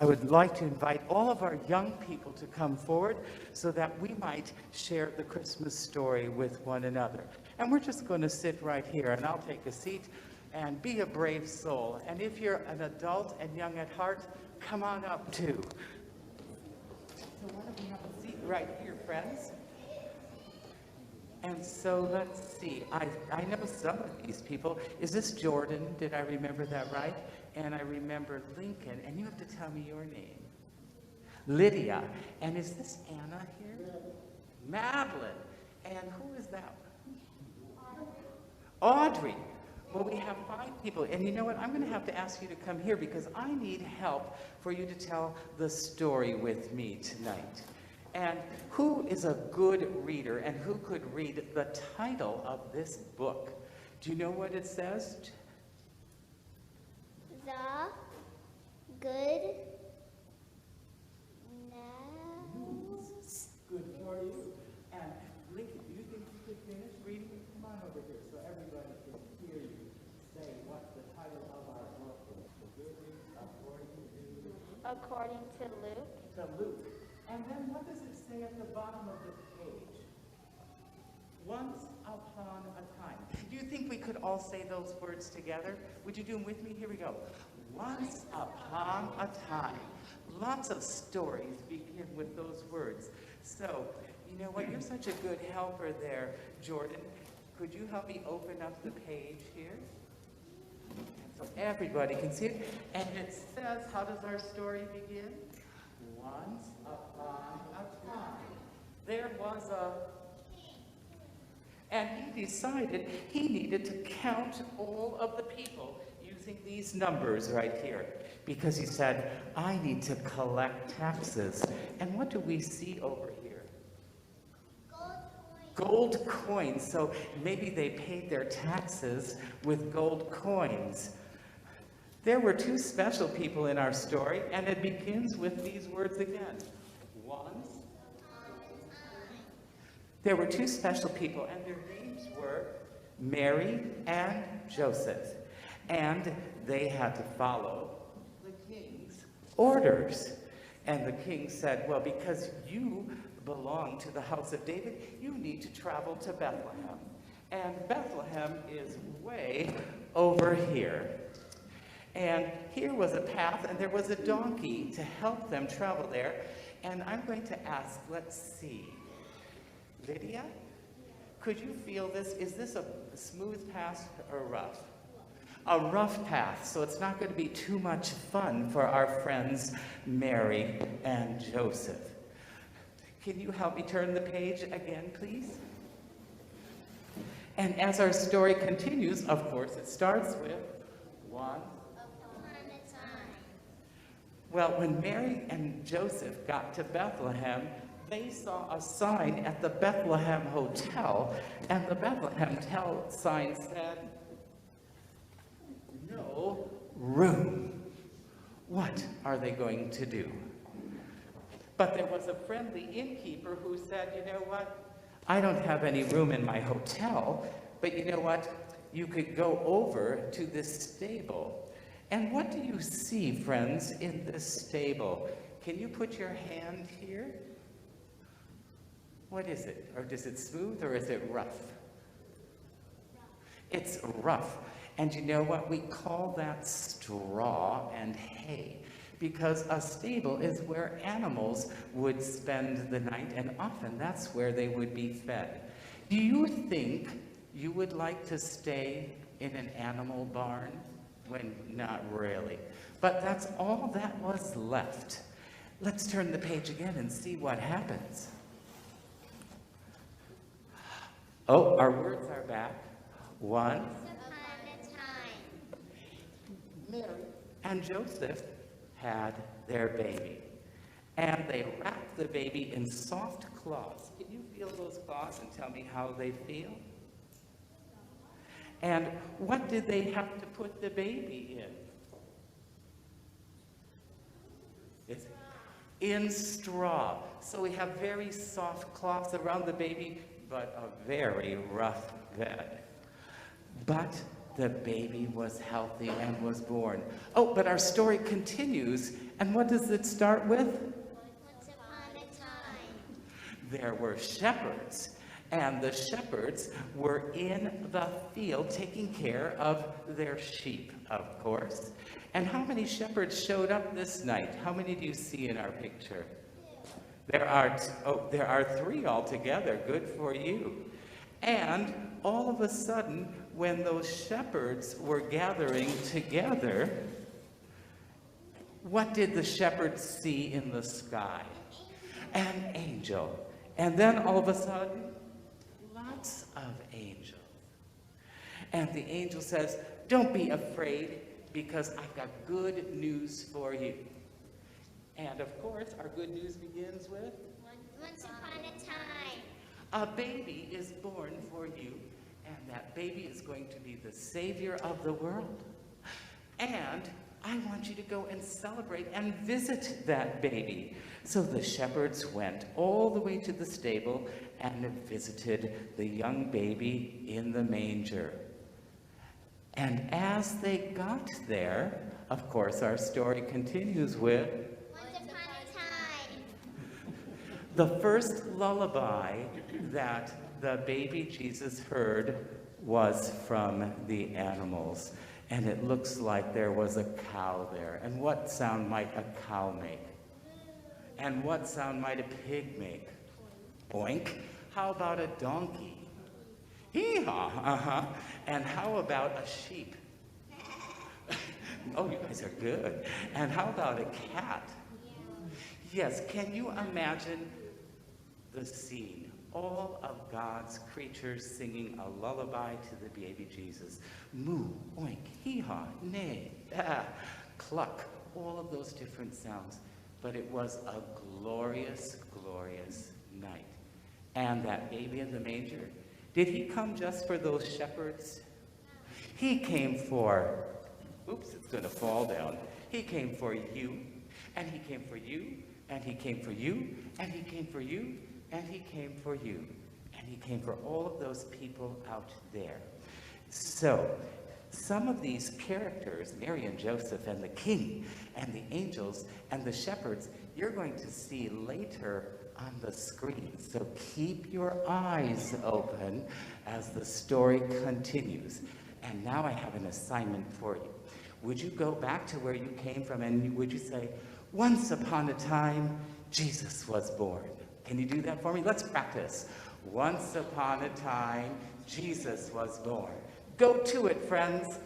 I would like to invite all of our young people to come forward so that we might share the Christmas story with one another. And we're just going to sit right here, and I'll take a seat, and be a brave soul. And if you're an adult and young at heart, come on up too. So why don't we have a seat right here, friends? And so let's see, I know some of these people. Is this Jordan? Did I remember that right? And I remember Lincoln, and you have to tell me your name. Lydia. And is this Anna here? Madeline. And who is that? Audrey. Well, we have 5 people, and you know what? I'm going to have to ask you to come here because I need help for you to tell the story with me tonight. And who is a good reader, and who could read the title of this book? Do you know what it says? The Good News. Good for you. And Lincoln, do you think you could finish reading it? Come on over here so everybody can hear you say what the title of our book is. The Good News according to Luke. To Luke. And then what does it say at the bottom of the page? Once upon a time. Do you think we could all say those words together? Would you do them with me? Here we go. Once upon a time. Lots of stories begin with those words. So, you know what? You're such a good helper there, Jordan. Could you help me open up the page here? So everybody can see it. And it says, how does our story begin? Once upon a time, there was a... And he decided he needed to count all of the people using these numbers right here. Because he said, I need to collect taxes. And what do we see over here? Gold coins. So maybe they paid their taxes with gold coins. There were 2 special people in our story, and it begins with these words again. Once. There were 2 special people, and their names were Mary and Joseph. And they had to follow the king's orders. And the king said, well, because you belong to the house of David, you need to travel to Bethlehem. And Bethlehem is way over here. And here was a path, and there was a donkey to help them travel there. And I'm going to ask, let's see. Lydia, could you feel this? Is this a smooth path or rough? A rough path, so it's not going to be too much fun for our friends Mary and Joseph. Can you help me turn the page again, please? And as our story continues, of course, it starts with one. Well, when Mary and Joseph got to Bethlehem, they saw a sign at the Bethlehem Hotel, and the Bethlehem sign said, no room. What are they going to do? But there was a friendly innkeeper who said, you know what? I don't have any room in my hotel, but you know what? You could go over to this stable. And what do you see, friends, in this stable? Can you put your hand here? What is it? Or is it smooth or is it rough? It's rough. And you know what? We call that straw and hay, because a stable is where animals would spend the night, and often that's where they would be fed. Do you think you would like to stay in an animal barn? When not really. But that's all that was left. Let's turn the page again and see what happens. Oh, our words are back. Once upon a time, Mary and Joseph had their baby. And they wrapped the baby in soft cloths. Can you feel those cloths and tell me how they feel? And what did they have to put the baby in? It's in straw. So we have very soft cloths around the baby, but a very rough bed. But the baby was healthy and was born. Oh, but our story continues, and what does it start with? Once upon a time. There were shepherds, and the shepherds were in the field taking care of their sheep, of course. And how many shepherds showed up this night? How many do you see in our picture? There are 3 altogether. Good for you. And all of a sudden, when those shepherds were gathering together, what did the shepherds see in the sky? An angel. And then all of a sudden, lots of angels. And the angel says, "Don't be afraid, because I've got good news for you." And of course, our good news begins with, Once upon a time. a baby is born for you, and that baby is going to be the Savior of the world. And I want you to go and celebrate and visit that baby. So the shepherds went all the way to the stable and visited the young baby in the manger. And as they got there, of course, our story continues with, Once upon a time. the first lullaby that the baby Jesus heard was from the animals. And it looks like there was a cow there. And what sound might a cow make? And what sound might a pig make? Boink. How about a donkey? Hee-haw, And how about a sheep? Oh, you guys are good. And how about a cat? Yes, can you imagine the scene? All of God's creatures singing a lullaby to the baby Jesus. Moo, oink, hee-haw, neigh, cluck, all of those different sounds. But it was a glorious, glorious night. And that baby in the manger, did he come just for those shepherds? He came for, oops, it's going to fall down. He came for you, and he came for you, and he came for you, and he came for you, and he came for you, and he came for all of those people out there. So, some of these characters, Mary and Joseph and the king and the angels and the shepherds, you're going to see later on the screen. So keep your eyes open as the story continues. And now I have an assignment for you. Would you go back to where you came from and would you say, "Once upon a time, Jesus was born"? Can you do that for me? Let's practice. Once upon a time, Jesus was born. Go to it, friends.